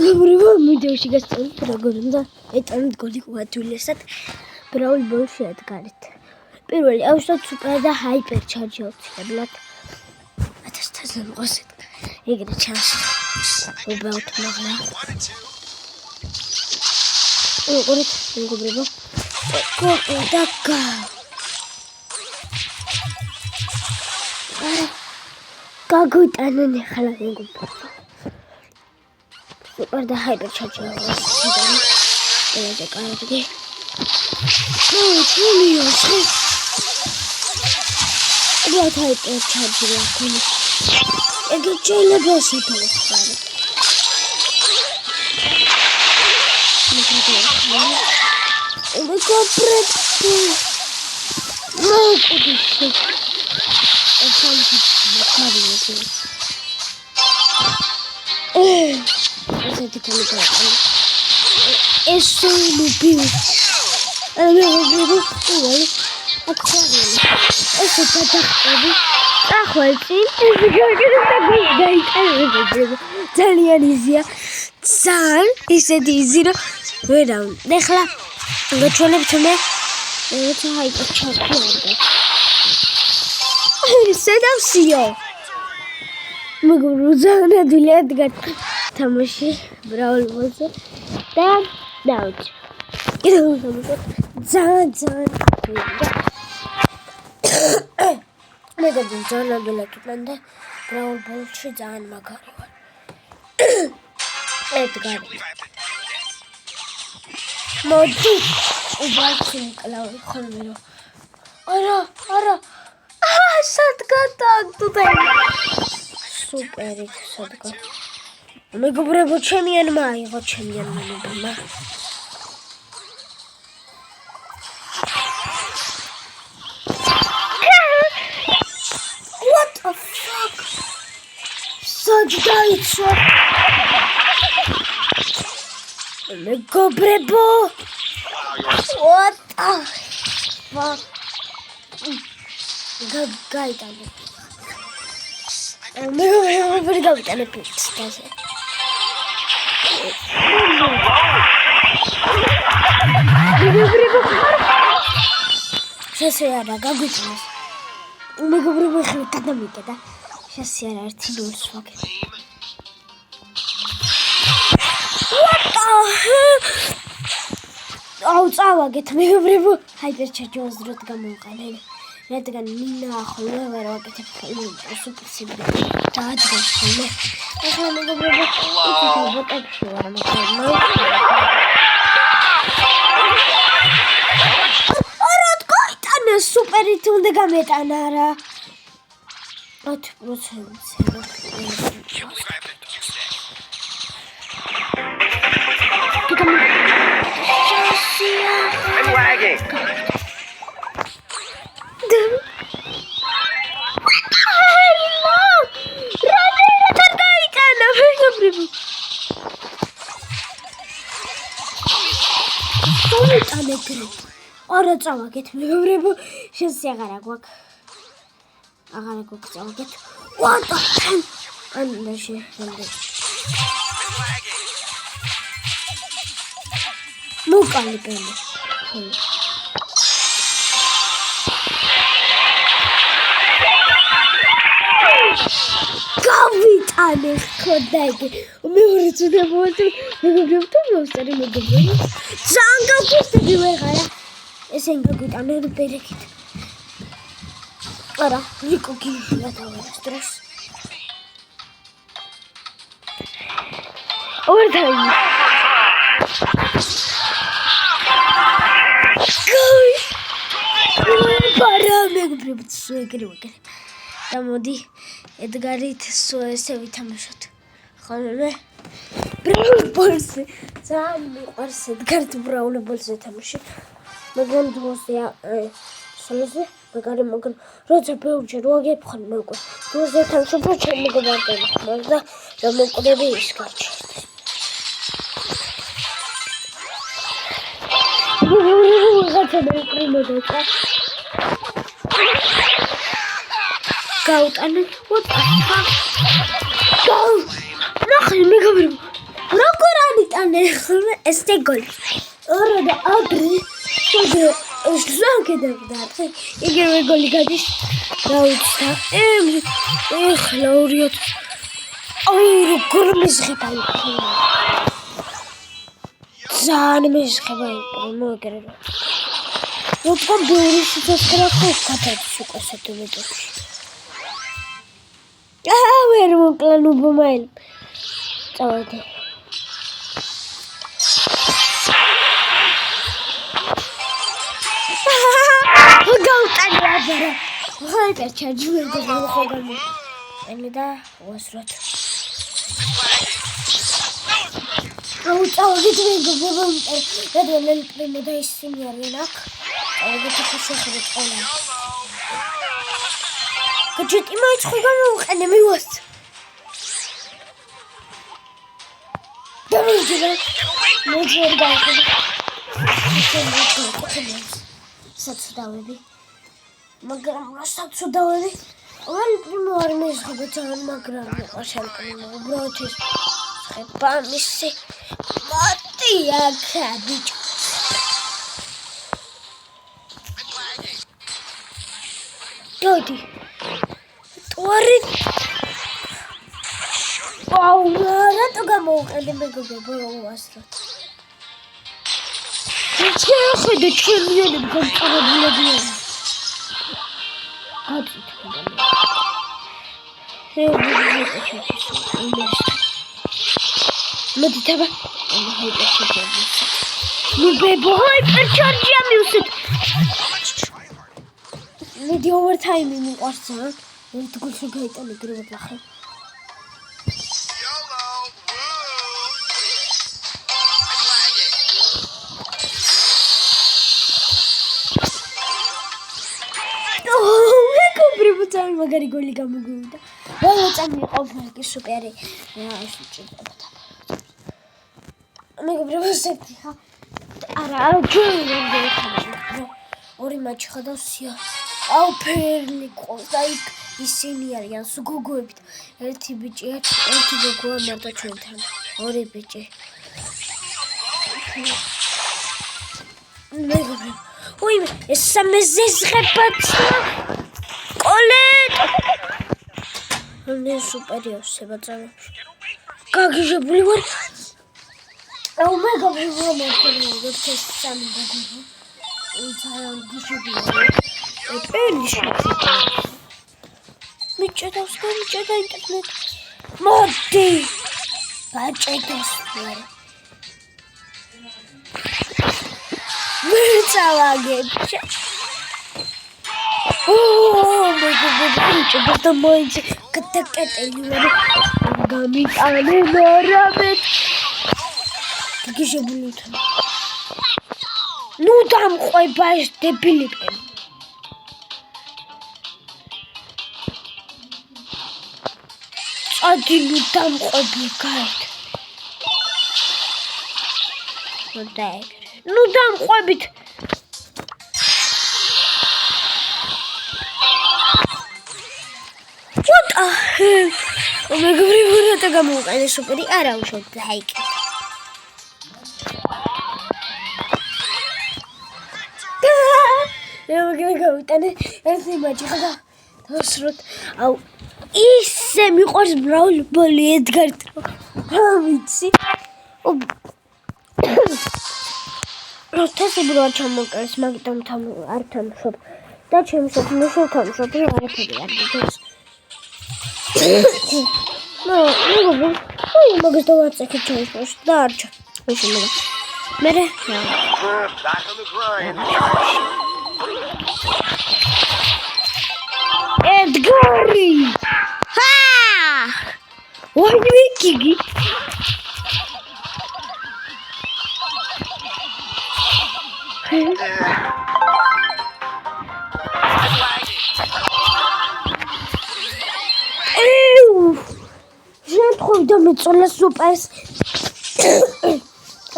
მეგობრებო, ვიდეოში გასწავლით როგორ უნდა ეტანოთ გოლი უადვილესად ბრაულ ბოლში ადგარით. პირველი ავშოთ სუპერ და ჰაიპერ ჩარჯი აუცილებლად 1000-ზე მოყავს ეგრე ჩანს უბრალოდ მაღლა. უყურეთ მეგობრებო, გაგვიტანენ ახლა მეგობრებო. Super da hyper charge ეს კარგი. ჩუმიო. რა hyper charge აქვს? ეგ შეიძლება შეთავაზო. Eso no pido. Eso está თამაში ბრაულ ბოლზე და დავჭი. კიდევ ძალიან მეგობრებო, ძალიან გელაკიდან და ბრაულ ბოლში ძალიან მაგარი ვარ. ედგარი. მოდი, უბაჩი კლავი ხოლმე რომ. არა. სადგატა. სუპერი სადგატა. მეგობრებო, ჩემიანმა აიღო ჩემიანმა მეგობრებმა. What the fuck? Sajdaitso. Megobrebo. What the fuck? Gaitane. Megobrebo, gaitane pizza. შესაძლოა გაგვიჩნდეს. მეგობრებო, ხელ გადამიკედა. შესაძლოა ერთი ნულს ვაკეთე. აუ წავაგეთ მეგობრებო, ჰაიპერ ჩარჯოს დროთ გამოვყანე. რადგან მინა ახლა ვერ ვაკეთებ სუპერ სიბრი. დაადგეს ხოლმე. ახლა მეგობრებო, ბოტებში ვარ მაგრამ. სუპერით უნდა გამეტანა რა. 10%. I'm lagging. არა წავაგეთ მეგობრებო, შესაძლოა გვაქვს. აღარ გვაქვს წავაგეთ. What the hell? ანაში. მოკალი პენი. გავიტანე ხოდაიგე. მეორე წუდებოდი მეგობრებო, თუ მოსწარი მეგობრებო. ძალიან გავხსნები ვეღარა. ესენ გაგვიტანე ბერეკით. არა, რიკო გიჟია თავის დროს. ორთაი. პარა მეგობრებო, სუეგრი ვაკეთე. და მოდი ედგარით ესე ვითამაშოთ. ხოლმე ბრაულ ბოლზე ძალიან მიყვარს ედგარით ბრაულ ბოლზე თამაში. მაგრამ დროზე სოლოზე მაგრამ როცა ბევრჯერ ვაგებხარ მე უკვე დროზე თამშობ ჩემ მეგობართან და მომკვდები ის გაჩერდეს. ვიღაცა მეპრიმოდა გაუტანე what the fuck? ნახე მეგობრებო, როგორ მოვიყვანე ხოლმე ეს გოლი. ორა და აგრი შლაგედა. იგივე გოლი გადის. დაუჩა. ეხლა 2-0. აი როგორ მეზღება იყო. ძალიან მეზღება იყო მოგერე. როცა ბევრი სიცოცხლე ხოთათაც უკვე სეტუმეტებში. ვერ მოკლან უბომაილ. წავედი. გაუტანი აბარა. ხაიტა ჩაჯვერდა მოხოგანი. ენი და უასროთ. აუ წავედი მეგობრებო. გადავალ პრიმო და ისინი არიან აქ. წავედი ხოშოხეთ ყველა. გაჭიტი მაიცხო გამოვყენე მივას. დავიჯერე. მოძერ გაიგე. საცუდავები. მაგრამ საცუდავები. ვარ პრიმო არ მეზღება ძალიან მაგრამ ვაშალ პრიმო უბრალოდ ის ხება მისი მატია ქაბიჭ. დოდი. ტواري აუ რატო გამოვყენე მეგობრებო უასროთ. შეხედე ჩემიანები გამწარებულებიან. აწით მოდი თაბა მებებო ჰაიპერჩარჯი ამიუსეთ. მიდი ოვერთაიმი მიყვარს რა. ერთ გულში გაიტანე გრებად ახლა. ძალიან მაგარი გოლი გამოგვივიდა. ვაუწამი ყოფილი სუპერი. რა ის უჭირდება. მეგობრებო სეთი ხა. არა ჯერ ორი მატჩი ხადავსია. აუ ფერლი ყავს. აი ისინი არიან სუგოგოებით. ერთი ბიჭია, ერთი გოგოა მარტო ჩვენთან. ორი ბიჭი. მეგობრებო. ой, ეს სამეზღებაცა. Олет! Не супер, все бацаны. Как же блин? А у меня проблема, вот сейчас сам буду. И зараз душу блин. Это лишь. Мечта, мечта интернет. Морди. Бачайте спер. Мечалаге. О, мой бабушка, подумайте, как это его гамит, а не нарамет. Как же будет? Ну там хоть баш дебилит. Один там хоть бегает. Вот так. Ну там хоббит. მეგობრებო რატო გამოვყენე სუპერი არა უშოთ ლაიკი. გავიტანე ერთი მაჩი ხა დავსროთ. აუ ისე მიყვარს ბრაულ ბოლი ედგართ რა ვიცი. როთესი ბრა ჩამოკრეს მაგიტომ არ თამშობ და ჩემს მუშავ თამშობ რა არაფერი არ გიქოს. No, ой, могу сдаваться, хочу еще. Да, арча. Очень много. Мере. Эдгари! Ха! Ой, Викиги! დამეწოლა სუპერს.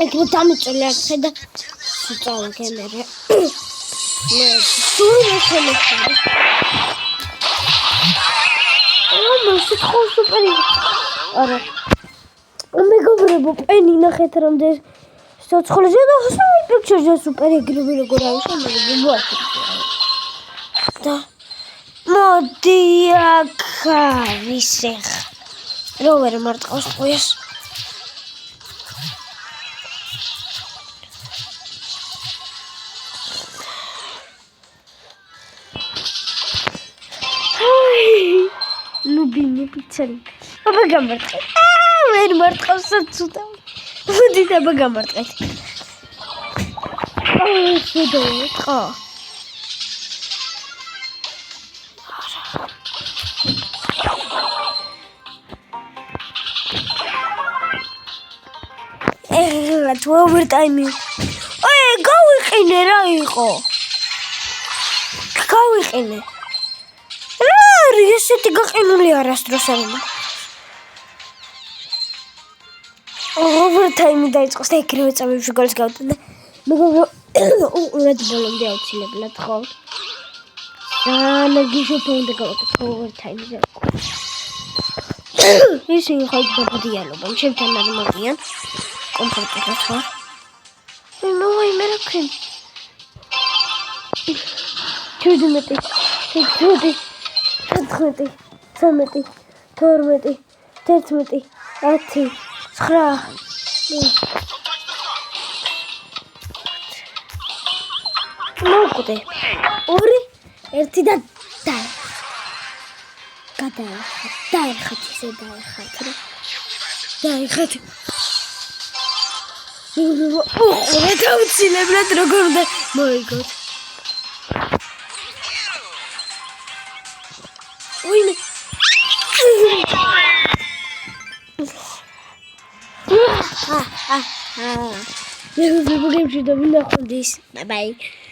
ეგრე დამეწოლა ხედა სუწავა გემერე. მე სულ შემოხდა. ო, მოსიქო სუპერი. არა. მეგობრებო, პენი ნახეთ რამდენ სოცხლეზე და პიქჩერზე სუპერ ეგრევე როგორ არის შემოგვიგო და მოდი აქ არის ეხა რო ვერ მარტყავს ყოეს ნუბინი პიცელი აბა გამარტყე ვერ მარტყავს საწუდა მოდი და აბა გამარტყეთ შედოწყო თუ ოვერტაიმი გავიყინე რა იყო გავიყინე რა არის ესეთი გაყინული არასდროს არის ოვერტაიმი დაიწყოს და ეგრევე წამებში გოლს გავტანდა მეგობრო უყურეთ ბოლომდე აუცილებლად ხო ანაგიშო პონდე გავაკეთე ოვერტაიმზე ისინი ხო დაბადიანობენ ჩემთან არ მოდიან კომფორტულად ხო ნუ მე რა ქვენ 17 16 17 18 12 11 10 9 მოკვდე 2 1 და დაიხათ ისე დაიხათ მე დავცილებლად როგორ უნდა მოიგოთ ვინმე მე ვიბუგებში და მინდა ხონდის ბაი